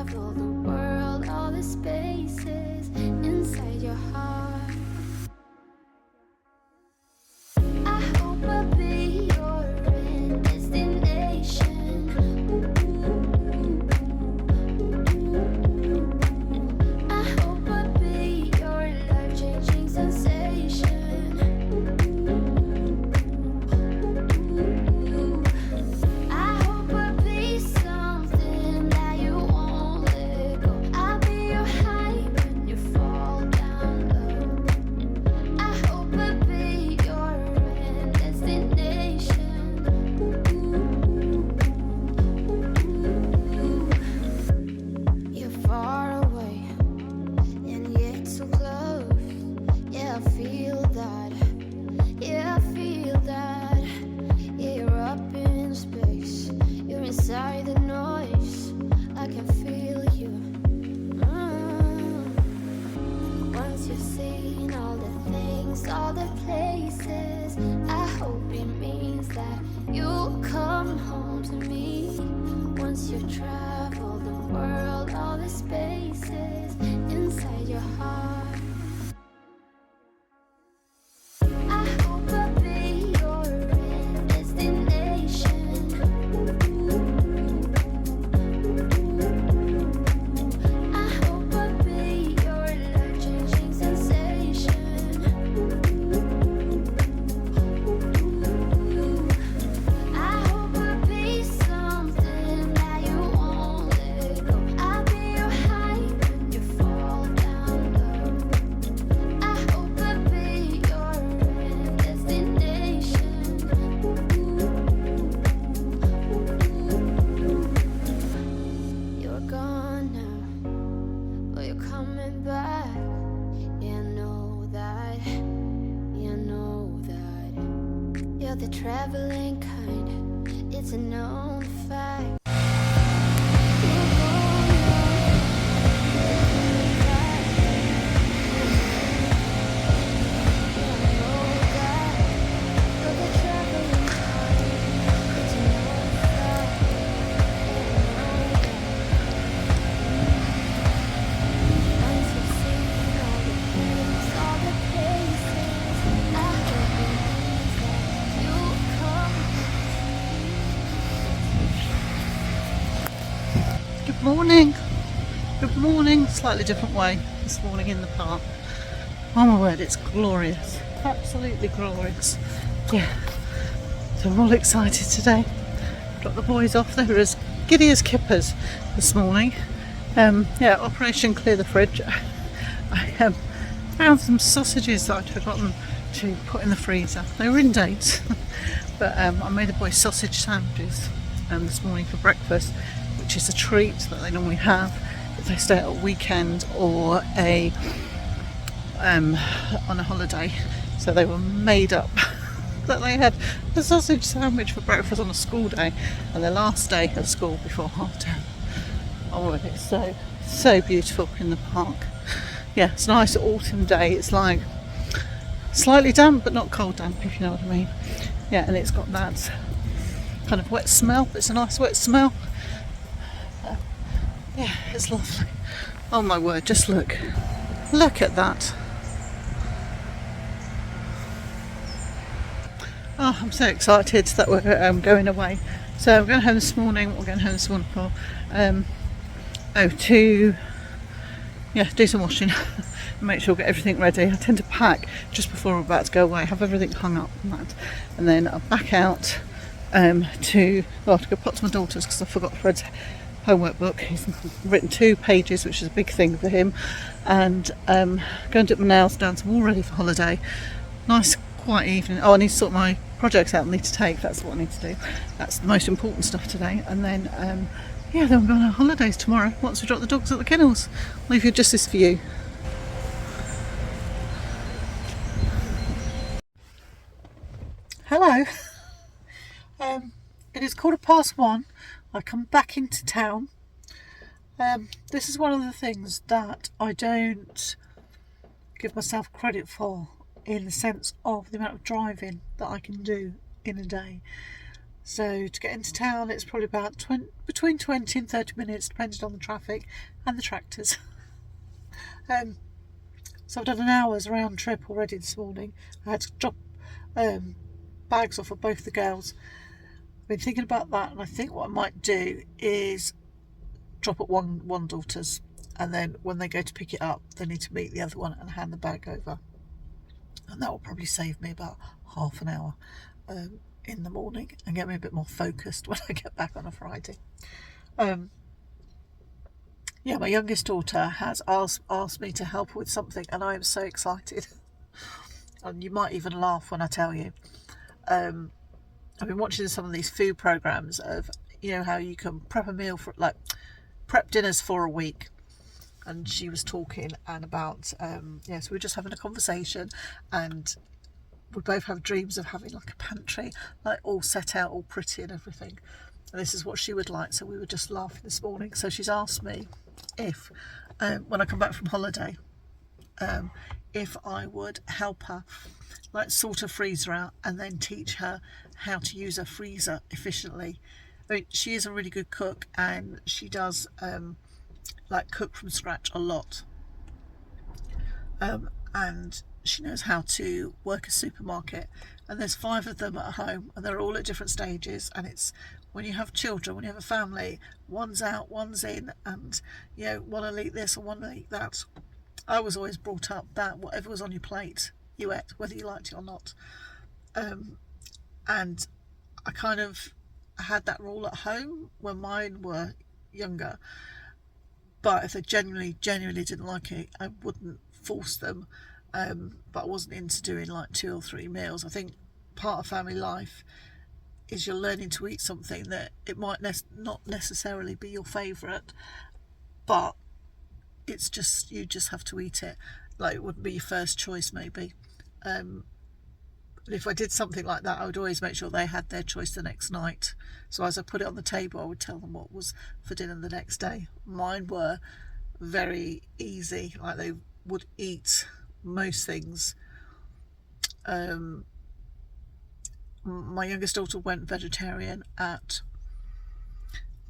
travel the world, all the spaces inside your heart. I hope I'll be your end destination. I hope I'll be your life-changing sensation. I hope I'll be something that you won't let go. I'll be your high when you fall down low. I hope I'll be your end destination. You're far away and yet so close. Yeah, I feel that. Yeah, I feel that. Yeah, you're up in space. You're inside the noise. I can feel you. Once you've seen all the things, all the places, I hope it means that you'll come home to me. Once you've traveled the world, all the spaces inside your heart. I hope I'll be your end destination. I hope I'll be your life-changing sensation. I hope I'll be something that you won't let go. I'll be your high when you fall down low. I hope I'll be your end destination. You're gone now, but you're coming back. Yeah, I know that. Yeah, I know that. You're the traveling kind. It's a known fact. You're gone now, but you're coming back. Yeah, I know that. You're the traveling kind. It's a known fact. Yeah, I know that. Once you've seen all the things, all the places, I hope it means that you'll come. Good morning. Good morning. Slightly different way this morning in the park. Oh my word, it's glorious. Absolutely glorious. Yeah. So we're all excited today. Dropped the boys off. They were as giddy as kippers this morning. Yeah, Operation Clear the Fridge. I found some sausages that I'd forgotten to put in the freezer. They were in date. But I made the boys sausage sandwiches this morning for breakfast, which is a treat that they normally have if they stay at a weekend or on a holiday. So they were made up that they had a sausage sandwich for breakfast on a school day and their last day of school before half term. Oh, it's so beautiful in the park. Yeah, it's a nice autumn day. It's like slightly damp but not cold damp, if you know what I mean. Yeah, and it's got that kind of wet smell. It's a nice wet smell. Yeah, it's lovely. Oh my word, just look at that. Oh, I'm so excited that we're going away. So I'm going home this morning. We're going home this morning for to do some washing and make sure we get everything ready. I tend to pack just before we're about to go away, have everything hung up and that, and then I'll back out to go pop to my daughter's because I forgot Fred's homework book. He's written 2 pages, which is a big thing for him, and go and dip my nails down, so I'm all ready for holiday. Nice quiet evening. Oh, I need to sort my projects out I need to take. That's what I need to do. That's the most important stuff today. And then then we're going on holidays tomorrow once we drop the dogs at the kennels. I'll leave you just this for you. Hello. It is 1:15. I come back into town. This is one of the things that I don't give myself credit for, in the sense of the amount of driving that I can do in a day. So to get into town, it's probably about between 20 and 30 minutes, depending on the traffic and the tractors. So I've done an hour's round trip already this morning. I had to drop bags off of both the girls. I've been thinking about that, and I think what I might do is drop at one daughter's, and then when they go to pick it up, they need to meet the other one and hand the bag over. And that will probably save me about half an hour in the morning and get me a bit more focused when I get back on a Friday. Yeah, my youngest daughter has asked me to help her with something, and I am so excited. And you might even laugh when I tell you. I've been watching some of these food programs of, how you can prep a meal for, like, prep dinners for a week. And she was talking and about, so we were just having a conversation, and we both have dreams of having like a pantry, like all set out, all pretty and everything. And this is what she would like. So we were just laughing this morning. So she's asked me if, when I come back from holiday, if I would help her, like, sort a freezer out and then teach her how to use a freezer efficiently. I mean, she is a really good cook, and she does like cook from scratch a lot, and she knows how to work a supermarket, and there's 5 of them at home, and they're all at different stages. And it's, when you have children, when you have a family, one's out, one's in, and one will eat this and one will eat that. I was always brought up that whatever was on your plate you ate, whether you liked it or not. And I kind of had that rule at home when mine were younger. But if they genuinely didn't like it, I wouldn't force them. But I wasn't into doing like 2 or 3 meals. I think part of family life is you're learning to eat something that it might not necessarily be your favourite, but it's just, you just have to eat it. Like, it wouldn't be your first choice maybe. But if I did something like that, I would always make sure they had their choice the next night. So as I put it on the table, I would tell them what was for dinner the next day. Mine were very easy, like they would eat most things. My youngest daughter went vegetarian at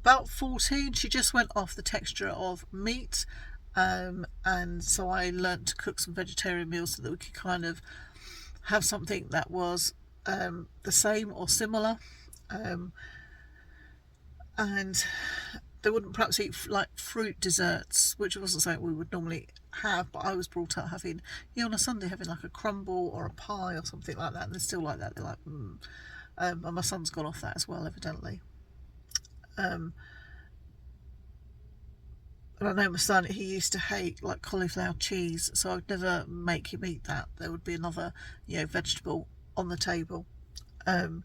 about 14. She just went off the texture of meat, and so I learnt to cook some vegetarian meals so that we could kind of have something that was the same or similar, and they wouldn't perhaps eat like fruit desserts, which wasn't something we would normally have, but I was brought up having, on a Sunday, having like a crumble or a pie or something like that, and they're still like that. They're like, and my son's gone off that as well, evidently. And I know my son, he used to hate like cauliflower cheese, so I would never make him eat that. There would be another, vegetable on the table. And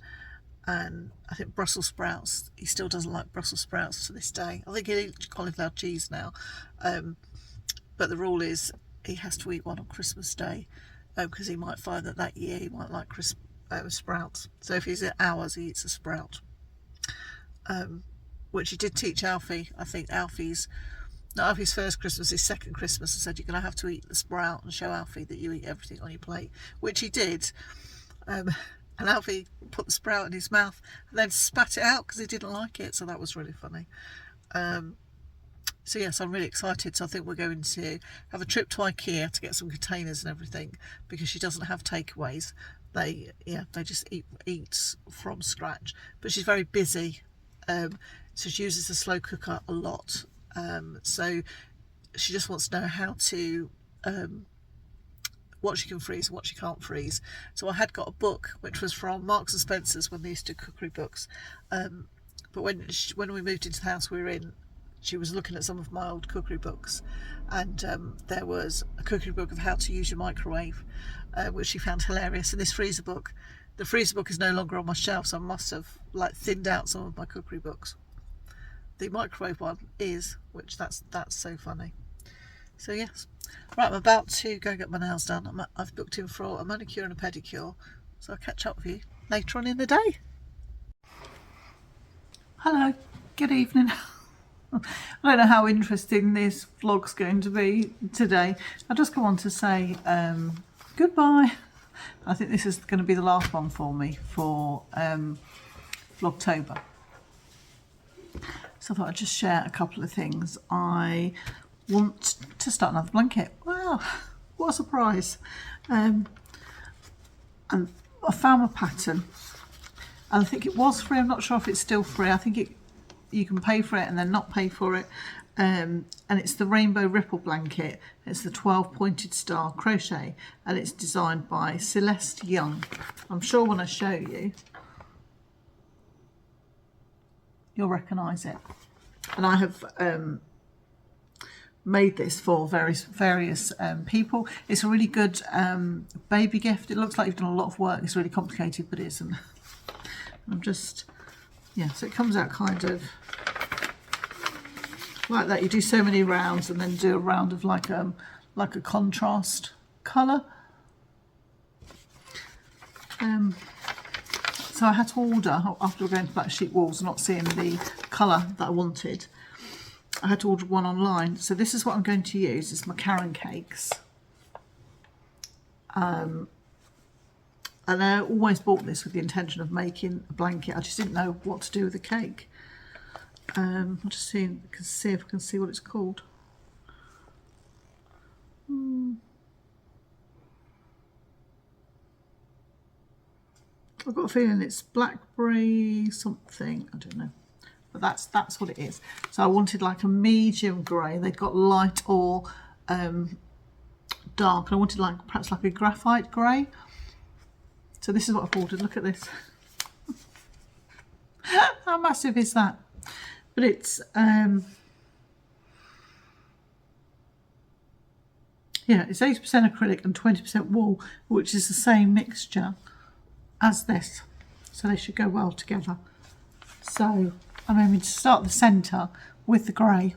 I think Brussels sprouts, he still doesn't like Brussels sprouts to this day. I think he eats cauliflower cheese now. But the rule is he has to eat one on Christmas Day, because he might find that year he might like sprouts. So if he's at ours, he eats a sprout. Which he did teach Alfie. I think Alfie's first Christmas, his second Christmas, I said, you're going to have to eat the sprout and show Alfie that you eat everything on your plate, which he did. And Alfie put the sprout in his mouth and then spat it out because he didn't like it, so that was really funny. So yes, I'm really excited. So I think we're going to have a trip to IKEA to get some containers and everything, because she doesn't have takeaways. They just eat from scratch. But she's very busy, so she uses the slow cooker a lot. So she just wants to know how to what she can freeze and what she can't freeze. So I had got a book which was from Marks and Spencer's when they used to do cookery books, but when we moved into the house we were in, she was looking at some of my old cookery books, and there was a cookery book of how to use your microwave, which she found hilarious. And this freezer book, the freezer book is no longer on my shelf, so I must have like thinned out some of my cookery books. The microwave one is, which that's so funny. So yes, right, I'm about to go get my nails done. I've booked in for a manicure and a pedicure, so I'll catch up with you later on in the day. Hello, good evening. I don't know how interesting this vlog's going to be today. I just come on to say goodbye. I think this is going to be the last one for me for Vlogtober. So I thought I'd just share a couple of things. I want to start another blanket. Wow, what a surprise. And I found my pattern, and I think it was free. I'm not sure if it's still free. I think you can pay for it and then not pay for it. And it's the Rainbow Ripple blanket. It's the 12 pointed star crochet, and it's designed by Celeste Young. I'm sure when I show you, you'll recognise it. And I have made this for various people. It's a really good baby gift. It looks like you've done a lot of work. It's really complicated, but it isn't. I'm just, yeah, so it comes out kind of like that. You do so many rounds and then do a round of like a contrast colour. So I had to order, after going to Black Sheep Walls and not seeing the colour that I wanted, I had to order one online. So this is what I'm going to use. It's my Karen cakes. And I always bought this with the intention of making a blanket. I just didn't know what to do with the cake. I'll just see if I can see what it's called. I've got a feeling it's blackberry something, I don't know, but that's what it is. So I wanted like a medium grey. They've got light or dark, and I wanted like perhaps like a graphite grey. So this is what I've ordered. Look at this. How massive is that? But it's yeah, it's 80% acrylic and 20% wool, which is the same mixture as this, so they should go well together. So I'm aiming to start the centre with the grey,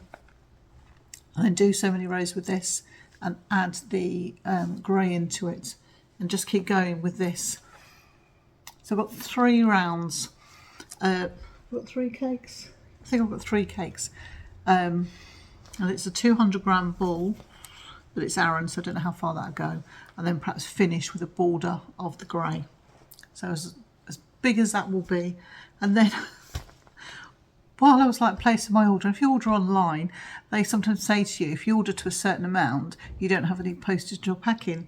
and then do so many rows with this and add the grey into it, and just keep going with this. So I've got 3 rounds. I've got 3 cakes. I think I've got 3 cakes, and it's a 200-gram ball, but it's Aran, so I don't know how far that'll go, and then perhaps finish with a border of the grey. So as big as that will be. And then while I was like placing my order, if you order online, they sometimes say to you, if you order to a certain amount, you don't have any postage or packing.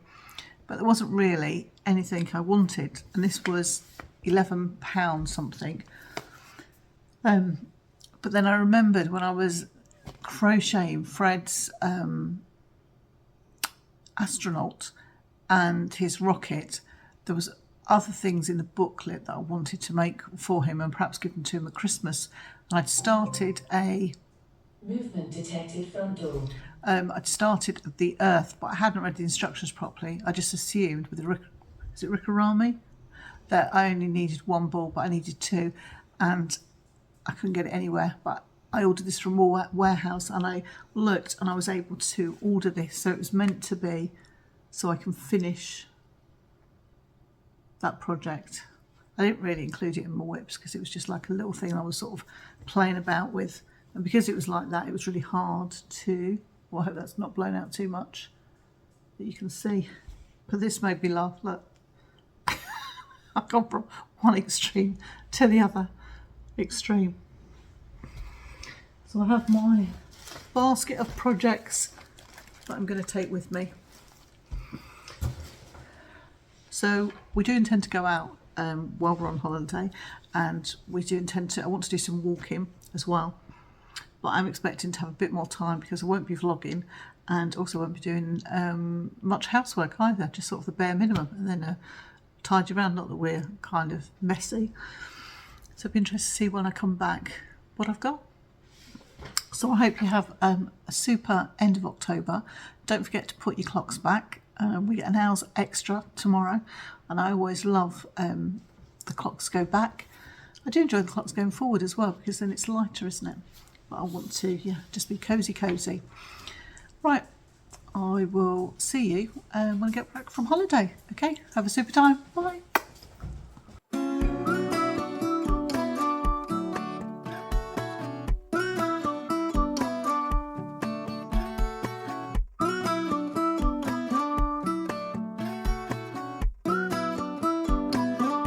But there wasn't really anything I wanted, and this was £11 something. But then I remembered when I was crocheting Fred's astronaut and his rocket, there was other things in the booklet that I wanted to make for him and perhaps give them to him at Christmas. And I'd started a movement detected front door. I'd started the Earth, but I hadn't read the instructions properly. I just assumed with the Rikorami that I only needed 1 ball, but I needed 2, and I couldn't get it anywhere. But I ordered this from a warehouse, and I looked and I was able to order this. So it was meant to be so I can finish that project. I didn't really include it in my whips because it was just like a little thing I was sort of playing about with, and because it was like that, it was really hard to, well, I hope that's not blown out too much that you can see, but this made me laugh. Look, I've gone from one extreme to the other extreme. So I have my basket of projects that I'm going to take with me. So we do intend to go out while we're on holiday, and we do intend to, I want to do some walking as well, but I'm expecting to have a bit more time because I won't be vlogging, and also won't be doing much housework either, just sort of the bare minimum, and then tidy around, not that we're kind of messy. So I'd be interested to see when I come back what I've got. So I hope you have a super end of October. Don't forget to put your clocks back. We get an hour's extra tomorrow, and I always love the clocks go back. I do enjoy the clocks going forward as well, because then it's lighter, isn't it? But I want to, yeah, just be cozy. Right, I will see you when I get back from holiday. Okay, have a super time. Bye.